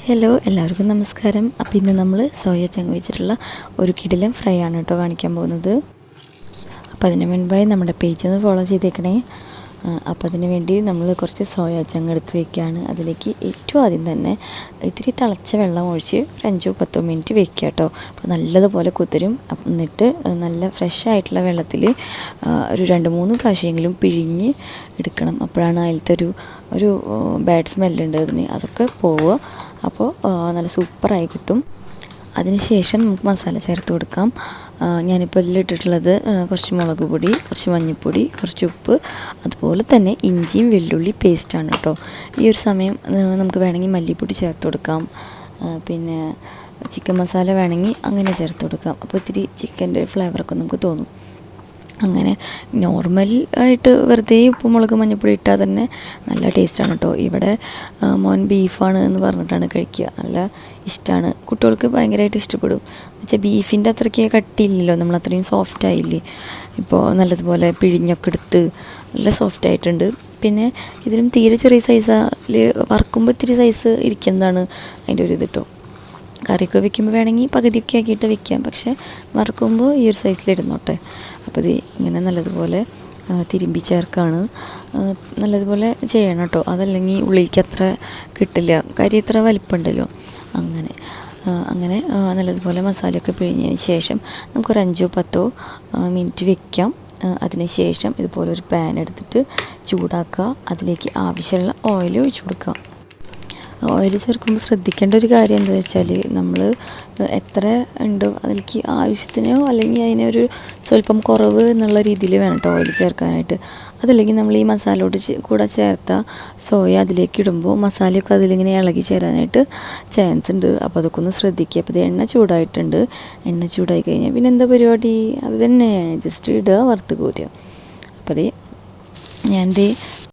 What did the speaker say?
Hello എല്ലാവർക്കും നമസ്കാരം. അപ്പോൾ ഇന്ന് നമ്മൾ സോയ ചങ്ക് വെച്ചിട്ടുള്ള ഒരു കിടിലൻ ഫ്രൈ ആണ് കേട്ടോ കാണിക്കാൻ പോകുന്നത്. അപ്പോൾ അതിന് മുൻപായി നമ്മുടെ പേജ് ഒന്ന് ഫോളോ ചെയ്തേക്കണേ. അപ്പോൾ അതിന് വേണ്ടി നമ്മൾ കുറച്ച് സോയ ചങ്ക് എടുത്ത് വയ്ക്കുകയാണ്. അതിലേക്ക് ഏറ്റവും ആദ്യം തന്നെ ഇത്തിരി തിളച്ച വെള്ളം ഒഴിച്ച് ഒരു 5-10 മിനിറ്റ് വെക്കുക കേട്ടോ. അപ്പോൾ നല്ലതുപോലെ കുതിരും. എന്നിട്ട് നല്ല ഫ്രഷ് ആയിട്ടുള്ള വെള്ളത്തിൽ ഒരു 2-3 പ്രാവശ്യമെങ്കിലും പിഴിഞ്ഞ് എടുക്കണം. അപ്പോഴാണ് അതിലത്തെ ഒരു ബാഡ് സ്മെല്ലുണ്ട് അതിന്, അതൊക്കെ പോവുക. അപ്പോൾ നല്ല സൂപ്പറായി കിട്ടും. അതിനുശേഷം നമുക്ക് മസാല ചേർത്ത് കൊടുക്കാം. ഞാനിപ്പോൾ ഇതിലിട്ടിട്ടുള്ളത് കുറച്ച് മുളക് പൊടി, കുറച്ച് മഞ്ഞൾപ്പൊടി, കുറച്ച് ഉപ്പ്, അതുപോലെ തന്നെ ഇഞ്ചിയും വെള്ളുള്ളി പേസ്റ്റാണ് കേട്ടോ. ഈ ഒരു സമയം നമുക്ക് വേണമെങ്കിൽ മല്ലിപ്പൊടി ചേർത്ത് കൊടുക്കാം. പിന്നെ ചിക്കൻ മസാല വേണമെങ്കിൽ അങ്ങനെ ചേർത്ത് കൊടുക്കാം. അപ്പോൾ ഇത്തിരി ചിക്കൻ്റെ ഫ്ലേവറൊക്കെ നമുക്ക് തോന്നും. അങ്ങനെ നോർമൽ ആയിട്ട് വെറുതെ ഉപ്പും മുളക് മഞ്ഞൾപ്പൊടി ഇട്ടാൽ തന്നെ നല്ല ടേസ്റ്റാണ് കേട്ടോ. ഇവിടെ മോൻ ബീഫാണ് എന്ന് പറഞ്ഞിട്ടാണ് കഴിക്കുക. നല്ല ഇഷ്ടമാണ്, കുട്ടികൾക്ക് ഭയങ്കരമായിട്ട് ഇഷ്ടപ്പെടും. എന്നുവെച്ചാൽ ബീഫിൻ്റെ അത്രയ്ക്ക് കട്ടിയില്ലല്ലോ, നമ്മൾ അത്രയും സോഫ്റ്റ് ആയില്ലേ. ഇപ്പോൾ നല്ലതുപോലെ പിഴിഞ്ഞൊക്കെ എടുത്ത് നല്ല സോഫ്റ്റ് ആയിട്ടുണ്ട്. പിന്നെ ഇതിനും തീരെ ചെറിയ സൈസിൽ വറുക്കുമ്പോൾ ഇത്തിരി സൈസ് ഇരിക്കുന്നതാണ് അതിൻ്റെ ഒരു ഇത് കേട്ടോ. കറിയൊക്കെ വെക്കുമ്പോൾ വേണമെങ്കിൽ പകുതിയൊക്കെ ആക്കിയിട്ട് വെക്കാം, പക്ഷേ വറുക്കുമ്പോൾ ഈ ഒരു സൈസിലിരുന്നോട്ടെ. അപ്പോൾ ഇത് ഇങ്ങനെ നല്ലതുപോലെ തിരുമ്പി ചേർക്കാണ്. നല്ലതുപോലെ ചെയ്യണം കേട്ടോ, അതല്ലെങ്കിൽ ഉള്ളിലേക്ക് അത്ര കിട്ടില്ല, കറി ഇത്ര വലിപ്പമുണ്ടല്ലോ. അങ്ങനെ നല്ലതുപോലെ മസാലയൊക്കെ പിഴിഞ്ഞതിന് ശേഷം നമുക്കൊരു 5-10 മിനിറ്റ് വെക്കാം. അതിന് ശേഷം ഇതുപോലെ ഒരു പാൻ എടുത്തിട്ട് ചൂടാക്കുക. അതിലേക്ക് ആവശ്യമുള്ള ഓയിൽ ഒഴിച്ചു കൊടുക്കുക. ഓയിൽ ചേർക്കുമ്പോൾ ശ്രദ്ധിക്കേണ്ട ഒരു കാര്യം എന്താണെന്ന് വെച്ചാൽ നമ്മൾ എത്ര ഉണ്ടോ അതിലേക്ക് ആവശ്യത്തിനോ അല്ലെങ്കിൽ അതിനൊരു സ്വല്പം കുറവ് എന്നുള്ള രീതിയിൽ വേണം കേട്ടോ ഓയിൽ ചേർക്കാനായിട്ട്. അതല്ലെങ്കിൽ നമ്മൾ ഈ മസാലയോട് കൂടെ ചേർത്ത സോയ അതിലേക്ക് ഇടുമ്പോൾ മസാലയൊക്കെ അതിലിങ്ങനെ ഇളകി ചേരാനായിട്ട് ചാൻസ് ഉണ്ട്. അപ്പോൾ അതൊക്കെ ഒന്ന് ശ്രദ്ധിക്കുക. അപ്പോൾ ഇത് എണ്ണ ചൂടായിട്ടുണ്ട്. എണ്ണ ചൂടായി കഴിഞ്ഞാൽ പിന്നെ എന്താ പരിപാടി, അത് തന്നെ ജസ്റ്റ് ഇടുക, വറുത്ത് കോരുക. അപ്പോൾ ഞാൻ